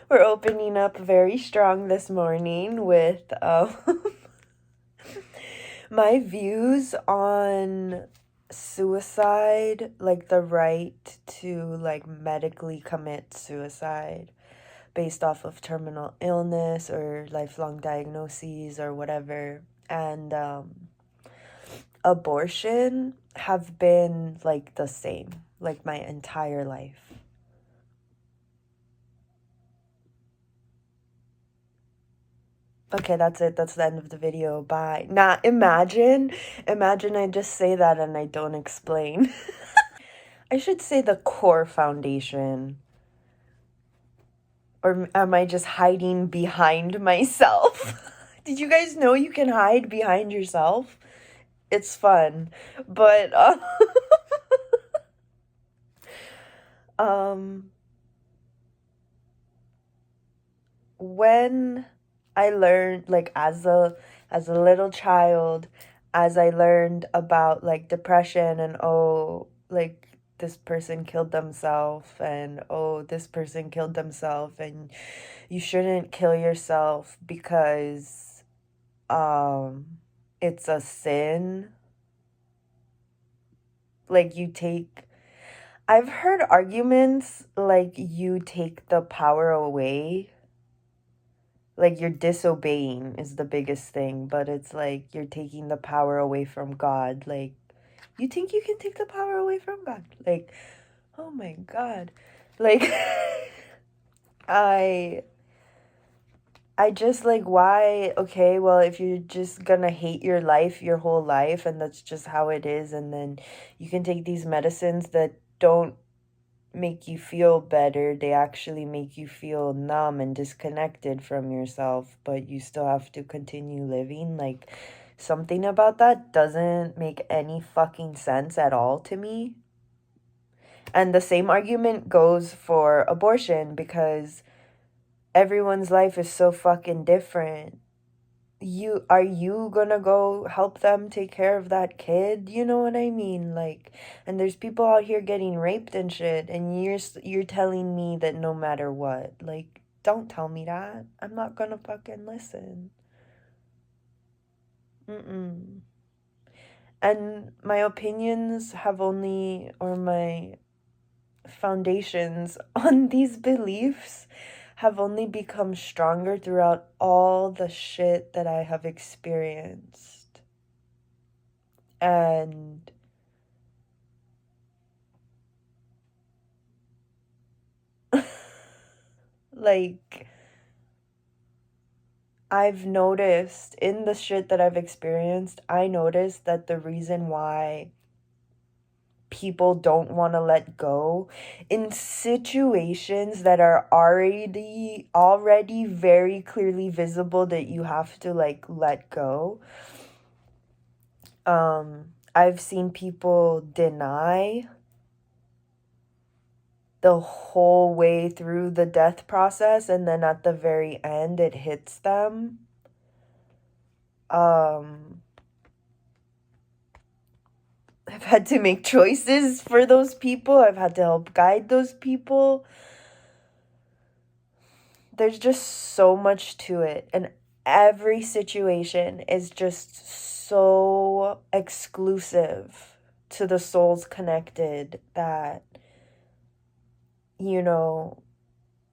We're opening up very strong this morning with my views on suicide, like the right to like medically commit suicide based off of terminal illness or lifelong diagnoses or whatever. And abortion have been like the same, like my entire life. Okay, that's it. That's the end of the video. Bye. Nah, imagine I just say that and I don't explain. I should say the core foundation. Or am I just hiding behind myself? Did you guys know you can hide behind yourself? It's fun. But um when I learned, like, as a little child, as I learned about like depression and oh, like this person killed themselves and oh, this person killed themselves and you shouldn't kill yourself because um it's a sin. Like you take I've heard arguments like you take the power away, like you're disobeying is the biggest thing, but it's like you're taking the power away from God. Like, you think you can take the power away from God? Like, oh my God. Like, I I just like, why? Okay, well, if you're just gonna hate your life your whole life and that's just how it is, and then you can take these medicines that don't make you feel better. They actually make you feel numb and disconnected from yourself, but you still have to continue living. Like, something about that doesn't make any fucking sense at all to me. And the same argument goes for abortion because everyone's life is so fucking different. You gonna go help them take care of that kid? You know what I mean? Like, and there's people out here getting raped and shit, and you're telling me that no matter what, like, don't tell me that. I'm not gonna fucking listen. Mm-mm. And my opinions have only, or my foundations on these beliefs have only become stronger throughout all the shit that I have experienced. And like, I've noticed in the shit that I've experienced, I noticed that the reason why people don't want to let go in situations that are already very clearly visible that you have to like let go. I've seen people deny the whole way through the death process, and then at the very end it hits them. um I've had to make choices for those people. I've had to help guide those people. There's just so much to it, and every situation is just so exclusive to the souls connected that, you know,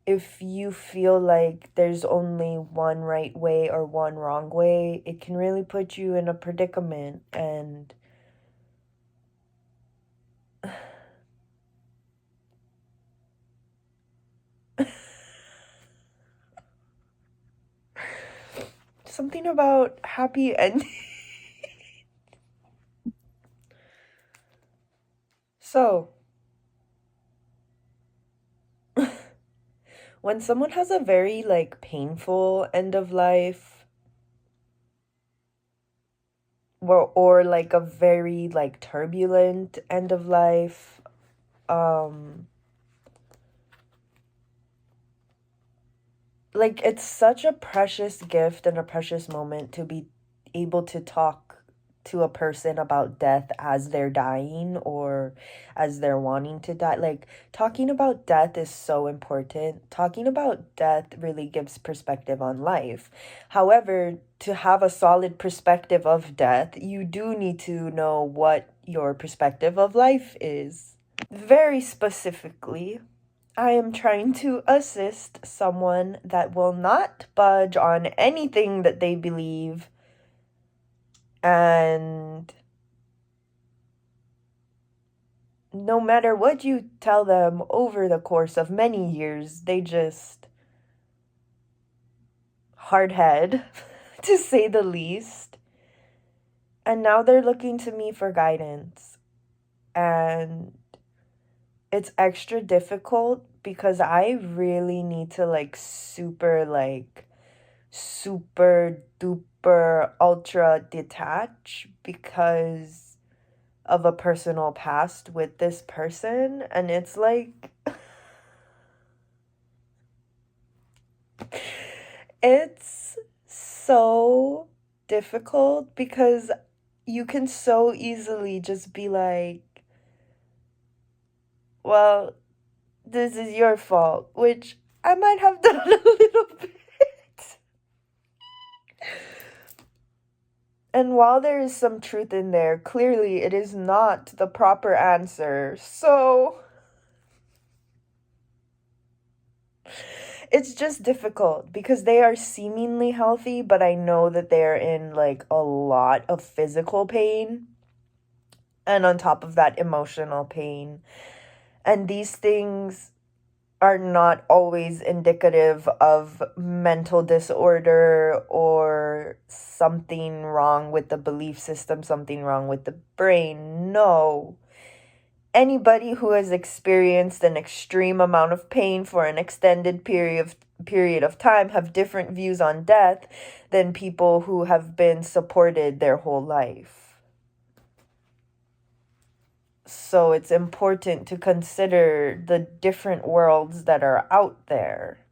if you feel like there's only one right way or one wrong way, it can really put you in a predicament. And something about happy ending. So, when someone has a very like painful end of life, or like a very like turbulent end of life, um like, it's such a precious gift and a precious moment to be able to talk to a person about death as they're dying or as they're wanting to die. Like, talking about death is so important. Talking about death really gives perspective on life. However, to have a solid perspective of death, you do need to know what your perspective of life is. Very specifically, I am trying to assist someone that will not budge on anything that they believe, and no matter what you tell them over the course of many years, they just hard head, to say the least. And now they're looking to me for guidance. And it's extra difficult because I really need to super duper ultra detach because of a personal past with this person. And it's like, it's so difficult because you can so easily just be like, well, this is your fault, which I might have done a little bit. And while there is some truth in there, clearly it is not the proper answer. So it's just difficult because they are seemingly healthy, but I know that they're in like a lot of physical pain. And on top of that, emotional pain. And these things are not always indicative of mental disorder or something wrong with the belief system, something wrong with the brain. No. Anybody who has experienced an extreme amount of pain for an extended period of time have different views on death than people who have been supported their whole life. So it's important to consider the different worlds that are out there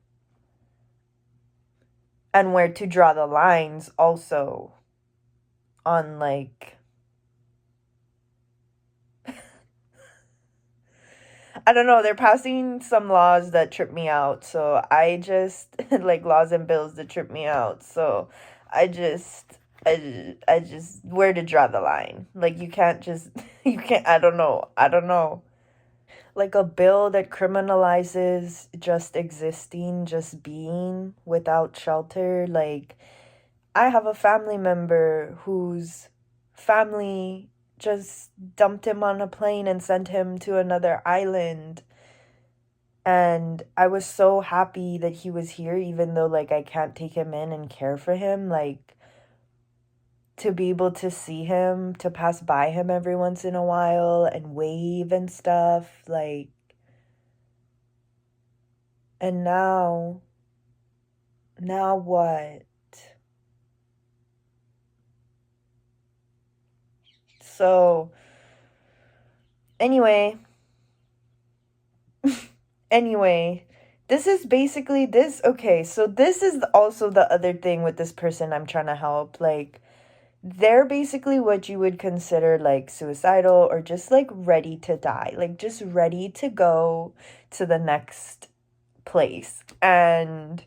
and where to draw the lines also on like I don't know, they're passing some laws that trip me out. So I just like laws and bills that trip me out. So I just where to draw the line. Like you can't just you can't I don't know. I don't know. Like a bill that criminalizes just existing, just being without shelter. Like I have a family member whose family just dumped him on a plane and sent him to another island. And I was so happy that he was here, even though like I can't take him in and care for him. Like to be able to see him, to pass by him every once in a while and wave and stuff. Like, and now what? So, anyway, anyway, this is basically this. Okay, so this is also the other thing with this person I'm trying to help. Like, they're basically what you would consider like suicidal or just like ready to die, like just ready to go to the next place. And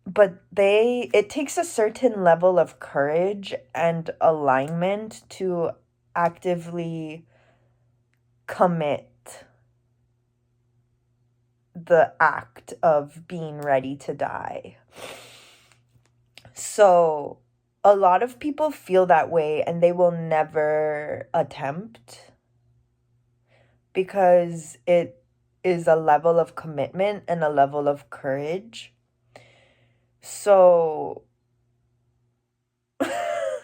but it takes a certain level of courage and alignment to actively commit the act of being ready to die. So a lot of people feel that way and they will never attempt because it is a level of commitment and a level of courage. So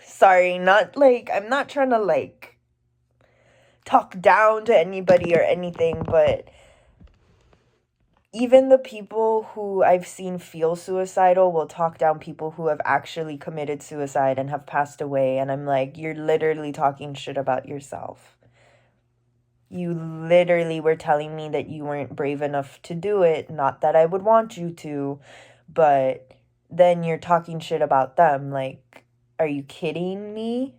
sorry, not like I'm not trying to like talk down to anybody or anything, but even the people who I've seen feel suicidal will talk down people who have actually committed suicide and have passed away. And I'm like, you're literally talking shit about yourself. You literally were telling me that you weren't brave enough to do it. Not that I would want you to, but then you're talking shit about them. Like, Are you kidding me?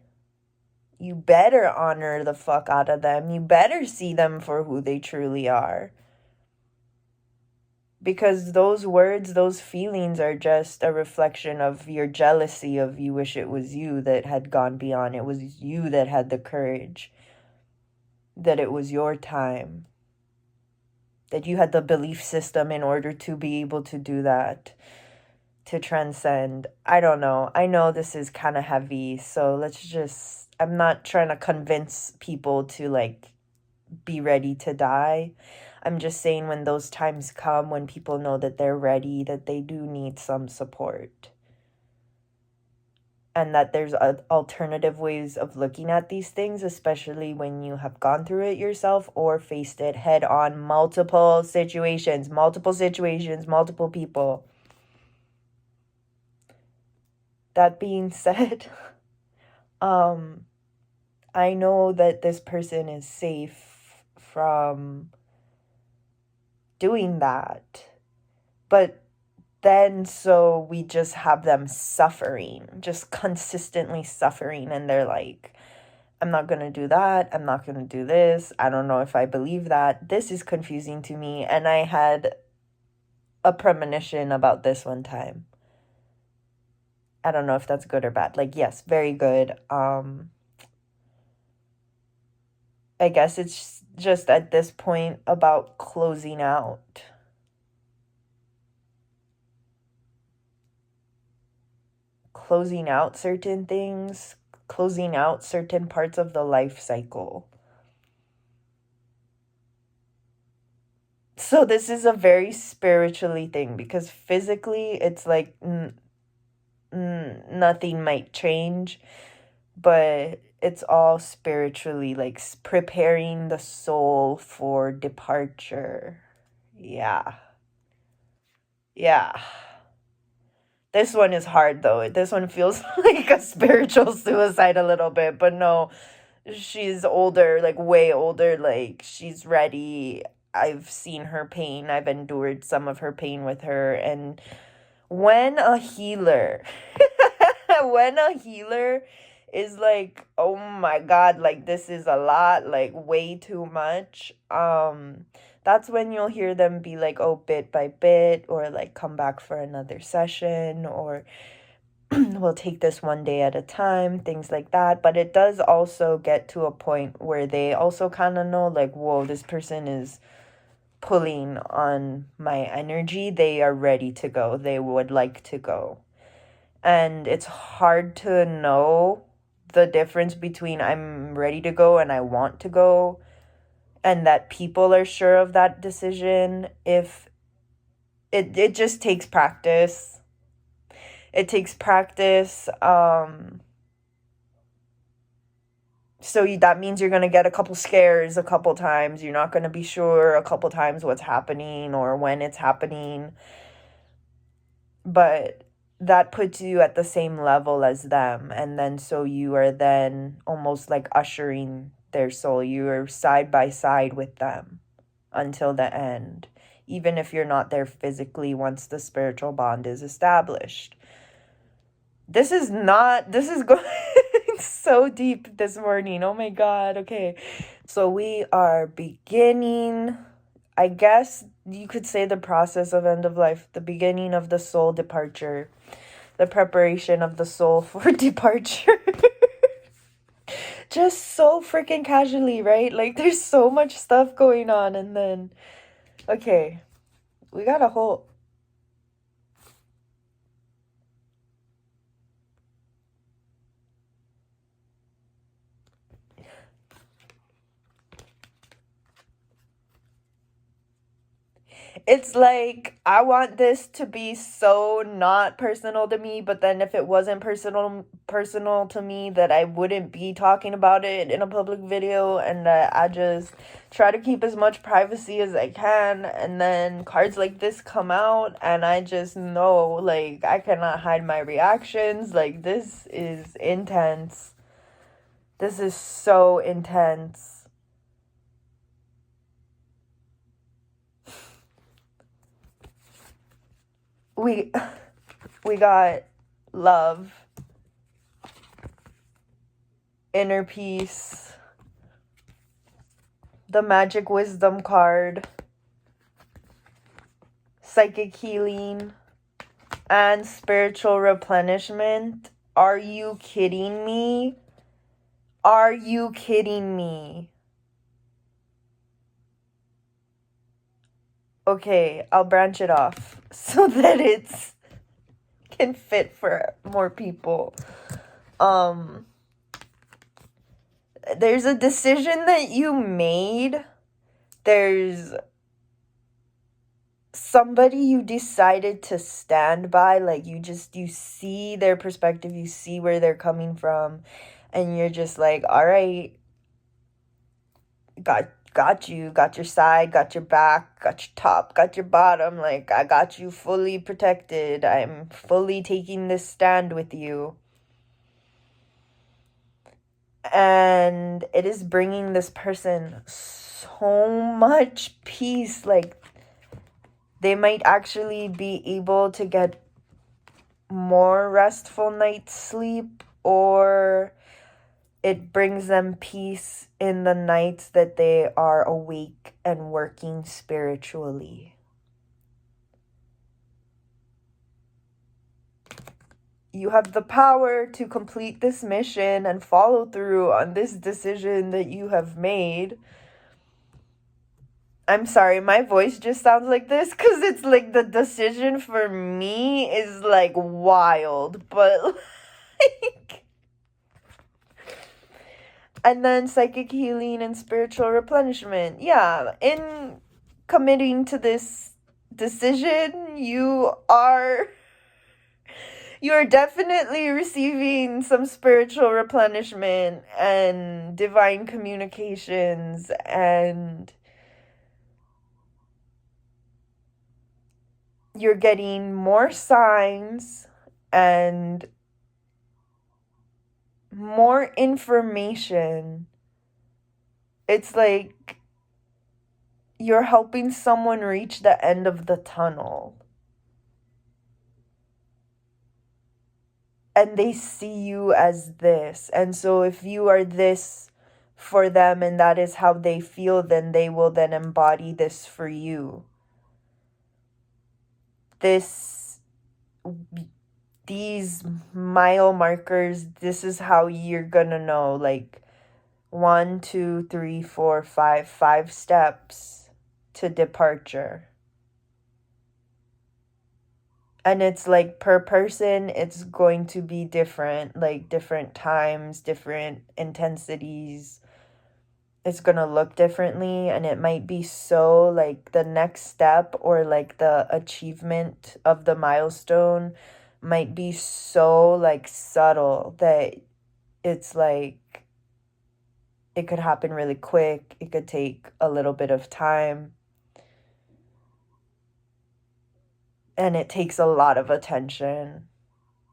You better honor the fuck out of them. You better see them for who they truly are. Because those words, those feelings are just a reflection of your jealousy of you wish it was you that had gone beyond. It was you that had the courage. That it was your time. That you had the belief system in order to be able to do that. To transcend. I don't know. I know this is kind of heavy, so let's just, I'm not trying to convince people to like be ready to die. I'm just saying when those times come, when people know that they're ready, that they do need some support. And that there's alternative ways of looking at these things, especially when you have gone through it yourself or faced it head on. Multiple situations, multiple people. That being said, I know that this person is safe from doing that. But then so we just have them suffering, just consistently suffering. And they're like, I'm not going to do that. I'm not going to do this. I don't know if I believe that. This is confusing to me. And I had a premonition about this one time. I don't know if that's good or bad. Like, yes, very good. I guess it's just at this point about closing out. Closing out certain things, closing out certain parts of the life cycle. So this is a very spiritually thing because physically it's like nothing might change, but it's all spiritually, like preparing the soul for departure. Yeah. Yeah. This one is hard though. This one feels like a spiritual suicide a little bit, but no, she's older, like way older, like she's ready. I've seen her pain. I've endured some of her pain with her. And when a healer, when a healer is like, oh my God, like this is a lot, like way too much, that's when you'll hear them be like, oh, bit by bit, or like come back for another session, or we'll take this one day at a time, things like that. But it does also get to a point where they also kind of know, like, whoa, this person is pulling on my energy. They are ready to go. They would like to go. And it's hard to know the difference between I'm ready to go and I want to go, and that people are sure of that decision. If it just takes practice. It takes practice. That means you're going to get a couple scares a couple times. You're not going to be sure a couple times what's happening or when it's happening. But that puts you at the same level as them. And then so you are then almost like ushering their soul. You are side by side with them until the end, even if you're not there physically once the spiritual bond is established. This is going so deep this morning. Oh my God. Okay. So we are beginning, I guess you could say, the process of end of life, the beginning of the soul departure, the preparation of the soul for departure. Just so freaking casually, right? Like there's so much stuff going on. And then, okay, we got a whole... It's like I want this to be so not personal to me, but then if it wasn't personal to me, that I wouldn't be talking about it in a public video, and that I just try to keep as much privacy as I can. And then cards like this come out and I just know, like, I cannot hide my reactions. Like, this is intense. This is so intense. We got love, inner peace, the magic wisdom card, psychic healing, and spiritual replenishment. Are you kidding me? Are you kidding me? Okay, I'll branch it off so that it's can fit for more people. There's a decision that you made. There's somebody you decided to stand by. Like, you see their perspective, you see where they're coming from, and you're just like, all right, got you, got your side, got your back, got your top, got your bottom. Like, I got you fully protected. I'm fully taking this stand with you. And it is bringing this person so much peace. Like, they might actually be able to get more restful night's sleep, or it brings them peace in the nights that they are awake and working spiritually. You have the power to complete this mission and follow through on this decision that you have made. I'm sorry, my voice just sounds like this because it's like the decision for me is like wild, but like. And then psychic healing and spiritual replenishment. Yeah, in committing to this decision, you're definitely receiving some spiritual replenishment and divine communications, and you're getting more signs and more information. It's like you're helping someone reach the end of the tunnel. And they see you as this. And so if you are this for them and that is how they feel, then they will then embody this for you. These mile markers, this is how you're gonna know, like 1, 2, 3, 4, 5 steps to departure. And it's like per person, it's going to be different, like different times, different intensities. It's going to look differently, and it might be so like the next step or like the achievement of the milestone might be so like subtle that it's like it could happen really quick. It could take a little bit of time. And it takes a lot of attention.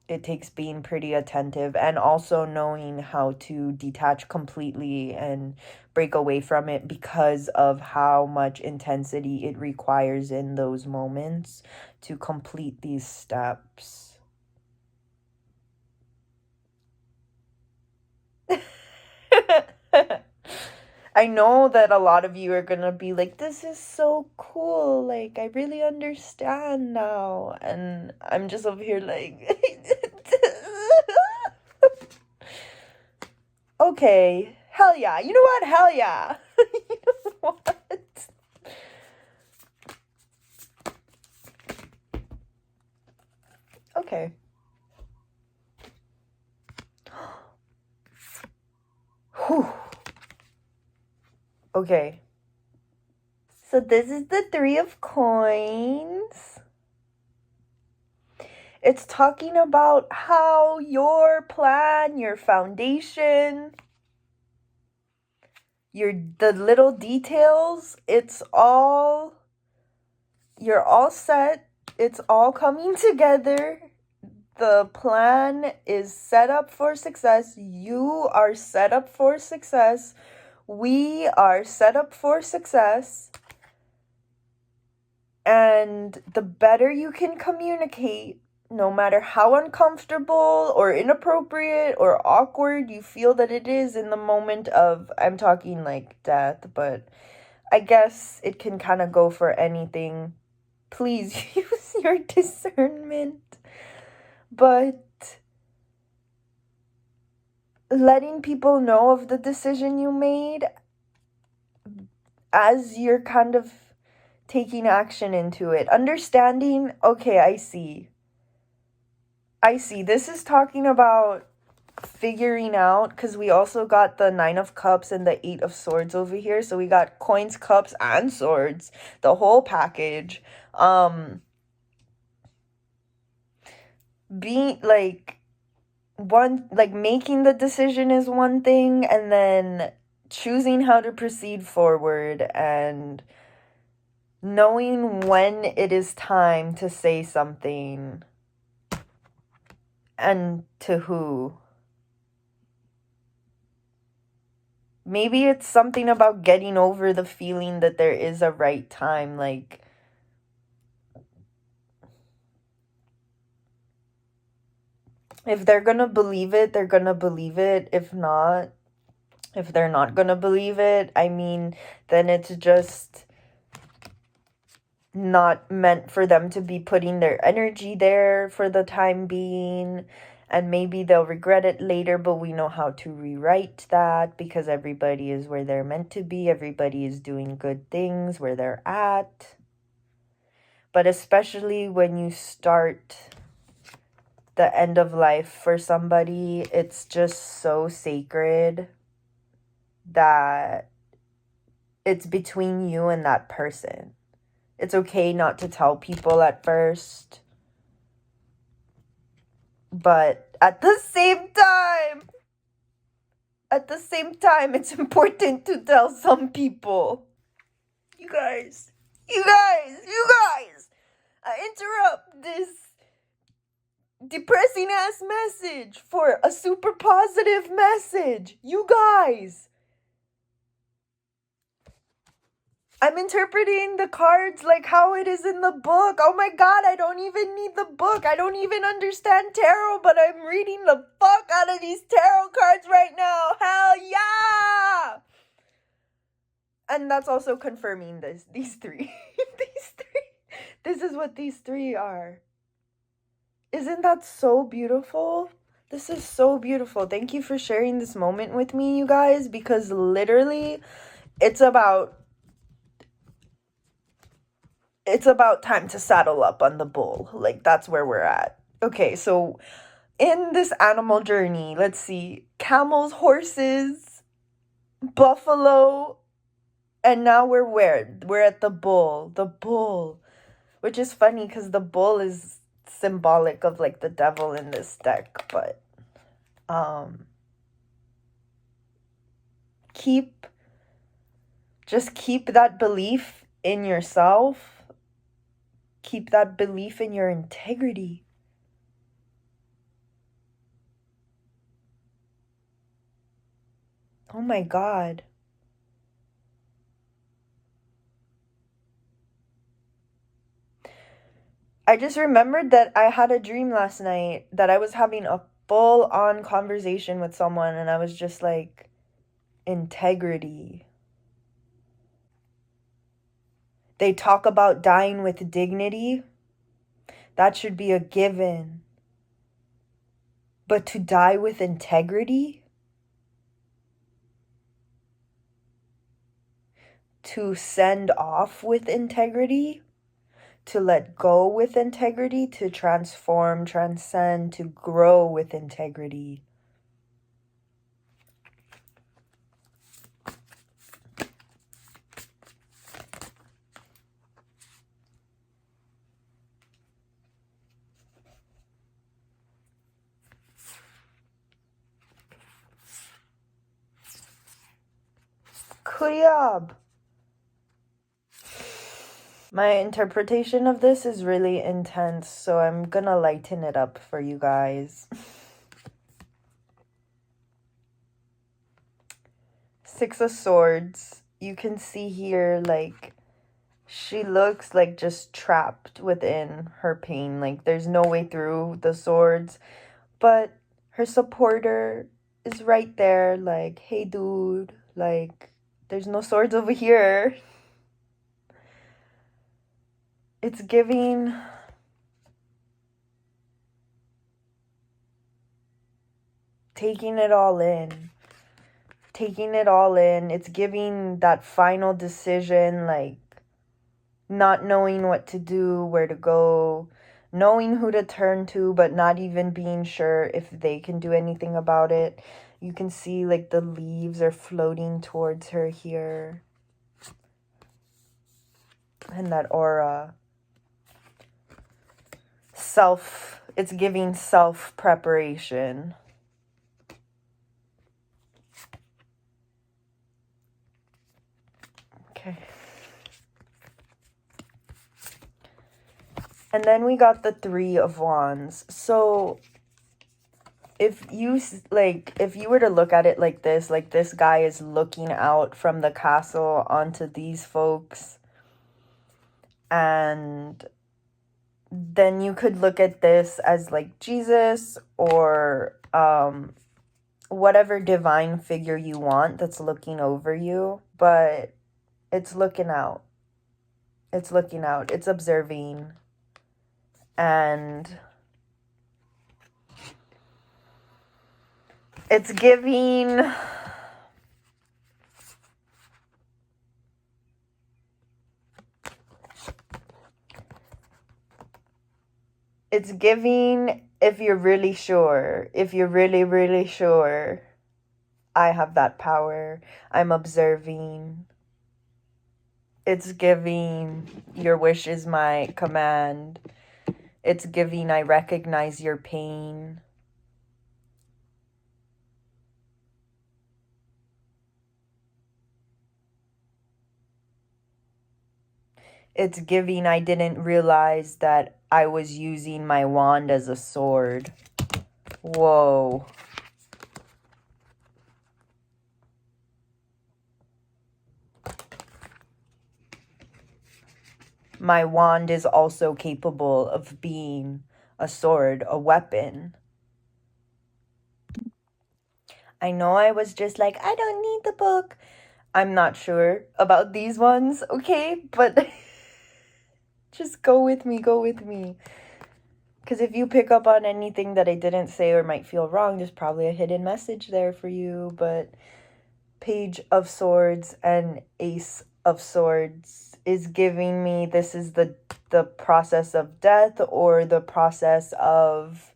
It takes being pretty attentive and also knowing how to detach completely and break away from it because of how much intensity it requires in those moments to complete these steps. I know that a lot of you are gonna be like, this is so cool, like I really understand now, and I'm just over here like okay, hell yeah, you know what, hell yeah. You know what, okay. Whew. Okay. So this is the 3 of coins. It's talking about how your plan, your foundation, the little details, you're all set. It's all coming together. The plan is set up for success. You are set up for success. We are set up for success. And the better you can communicate, no matter how uncomfortable or inappropriate or awkward you feel that it is in the moment of, I'm talking like death, but I guess it can kind of go for anything. Please use your discernment. But letting people know of the decision you made as you're kind of taking action into it. Understanding, okay, I see. This is talking about figuring out, because we also got the 9 of Cups and the 8 of Swords over here. So we got coins, cups, and swords, the whole package. Being like making the decision is one thing, and then choosing how to proceed forward and knowing when it is time to say something and to who. Maybe it's something about getting over the feeling that there is a right time. Like, if they're gonna believe it, they're gonna believe it. If not, if they're not gonna believe it, I mean, then it's just not meant for them to be putting their energy there for the time being. And maybe they'll regret it later, but we know how to rewrite that, because everybody is where they're meant to be. Everybody is doing good things where they're at. But especially when you start the end of life for somebody, it's just so sacred that it's between you and that person. It's okay not to tell people at first, but at the same time, it's important to tell some people. You guys, I interrupt this depressing ass message for a super positive message. You guys, I'm interpreting the cards like how it is in the book. Oh my god, I don't even need the book. I don't even understand tarot, but I'm reading the fuck out of these tarot cards right now. Hell yeah! And that's also confirming these three. These three. This is what these three are. Isn't that so beautiful? This is so beautiful. Thank you for sharing this moment with me, you guys, because literally it's about time to saddle up on the bull. Like, that's where we're at. Okay, so in this animal journey, let's see, camels, horses, buffalo, and now we're where? We're at the bull. The bull. Which is funny because the bull is symbolic of like the devil in this deck, but keep that belief in yourself. Keep that belief in your integrity. Oh my god. I just remembered that I had a dream last night that I was having a full on conversation with someone, and I was just like, integrity. They talk about dying with dignity. That should be a given. But to die with integrity? To send off with integrity? To let go with integrity? To transform, transcend, to grow with integrity? Kuyab. My interpretation of this is really intense, so I'm gonna lighten it up for you guys. 6 of Swords. You can see here, like, she looks like just trapped within her pain. Like there's no way through the swords. But her supporter is right there, like, hey dude, like, there's no swords over here. It's giving taking it all in. Taking it all in. It's giving that final decision, like not knowing what to do, where to go, knowing who to turn to, but not even being sure if they can do anything about it. You can see like the leaves are floating towards her here. And that aura. It's giving self preparation. Okay. And then we got the Three of Wands. So if you were to look at it like this guy is looking out from the castle onto these folks, and then you could look at this as like Jesus or whatever divine figure you want that's looking over you, but it's looking out. It's looking out. It's observing. And it's giving if you're really sure, if you're really, really sure, I have that power. I'm observing. It's giving your wish is my command. It's giving I recognize your pain. It's giving I didn't realize that I was using my wand as a sword. Whoa. My wand is also capable of being a sword, a weapon. I know I was just like, I don't need the book. I'm not sure about these ones, okay? But just go with me, go with me. Because if you pick up on anything that I didn't say or might feel wrong, there's probably a hidden message there for you. But Page of Swords and Ace of Swords is giving me this is the process of death or the process of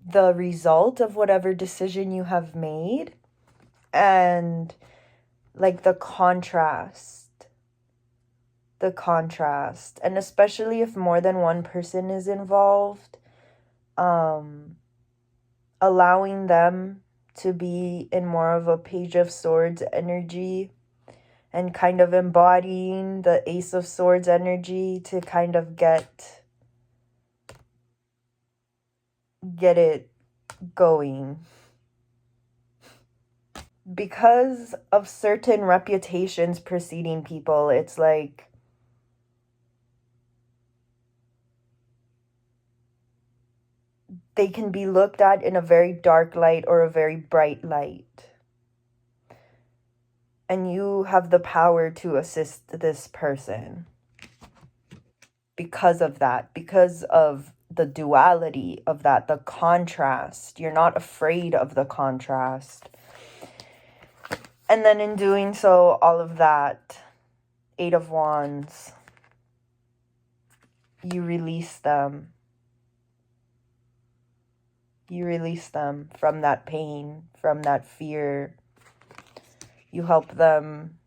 the result of whatever decision you have made, and like the contrast, and especially if more than one person is involved, allowing them to be in more of a Page of Swords energy and kind of embodying the Ace of Swords energy to kind of get it going. Because of certain reputations preceding people, it's like they can be looked at in a very dark light or a very bright light. And you have the power to assist this person because of that, because of the duality of that, the contrast. You're not afraid of the contrast. And then in doing so, all of that, Eight of Wands, you release them. You release them from that pain, from that fear. You help them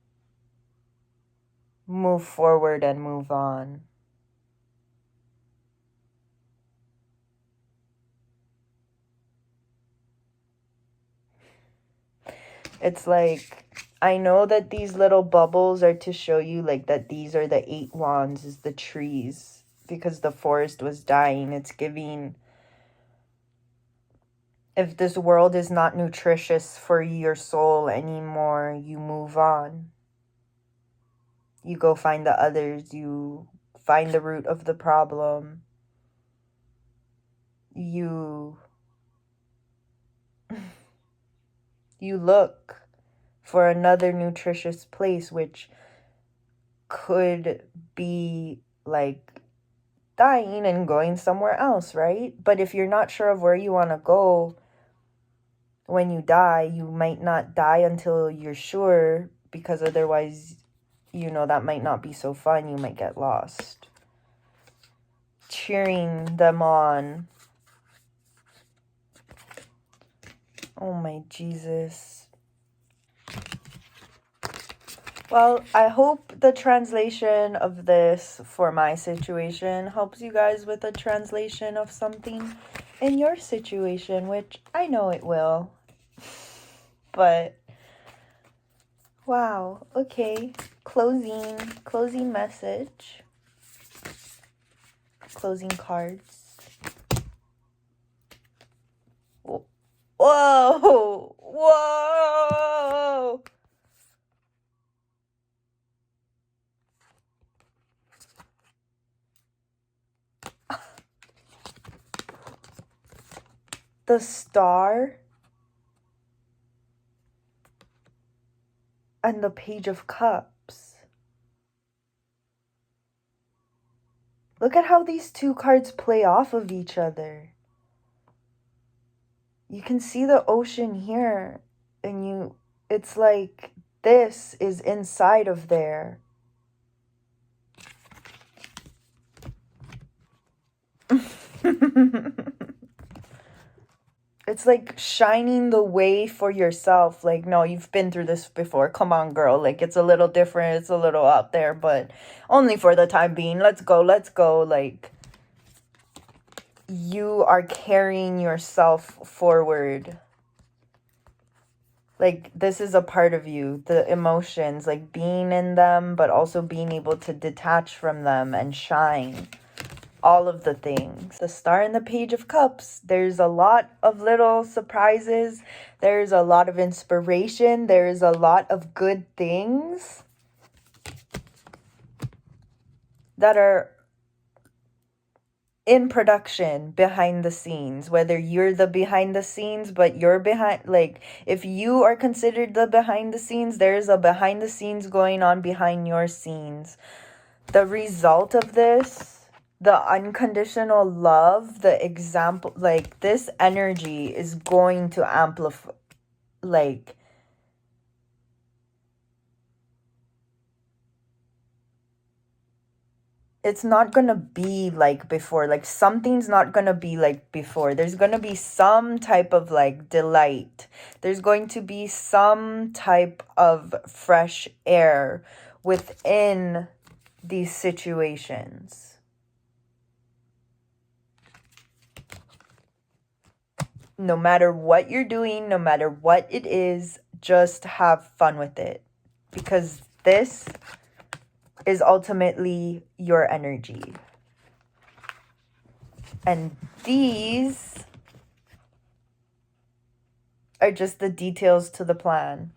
move forward and move on. It's like, I know that these little bubbles are to show you like that these are the 8 wands, is the trees, because the forest was dying. It's If this world is not nutritious for your soul anymore, you move on. You go find the others. You find the root of the problem. You look for another nutritious place, which could be like dying and going somewhere else, right? But if you're not sure of where you want to go when you die, you might not die until you're sure, because otherwise, that might not be so fun. You might get lost. Cheering them on. Oh my Jesus. Well, I hope the translation of this for my situation helps you guys with a translation of something in your situation, which I know it will. But wow, okay. Closing message. Closing cards. Whoa! Whoa! The Star and the Page of Cups. Look at how these two cards play off of each other. You can see the ocean here, and it's like this is inside of there. It's like shining the way for yourself. Like, no, you've been through this before. Come on, girl. Like, it's a little different. It's a little out there, but only for the time being. Let's go. Like, you are carrying yourself forward. Like, this is a part of you. The emotions, like being in them, but also being able to detach from them and shine. All of the things. The Star and the Page of Cups. There's a lot of little surprises. There's a lot of inspiration. There's a lot of good things that are in production behind the scenes. Whether you're the behind the scenes, but you're behind, like, if you are considered the behind the scenes, there's a behind the scenes going on behind your scenes. The result of this, the unconditional love, the example, like, this energy is going to amplify, like, it's not gonna be like before. Like, something's not gonna be like before. There's gonna be some type of, like, delight. There's going to be some type of fresh air within these situations. No matter what you're doing, no matter what it is, just have fun with it. Because this is ultimately your energy. And these are just the details to the plan.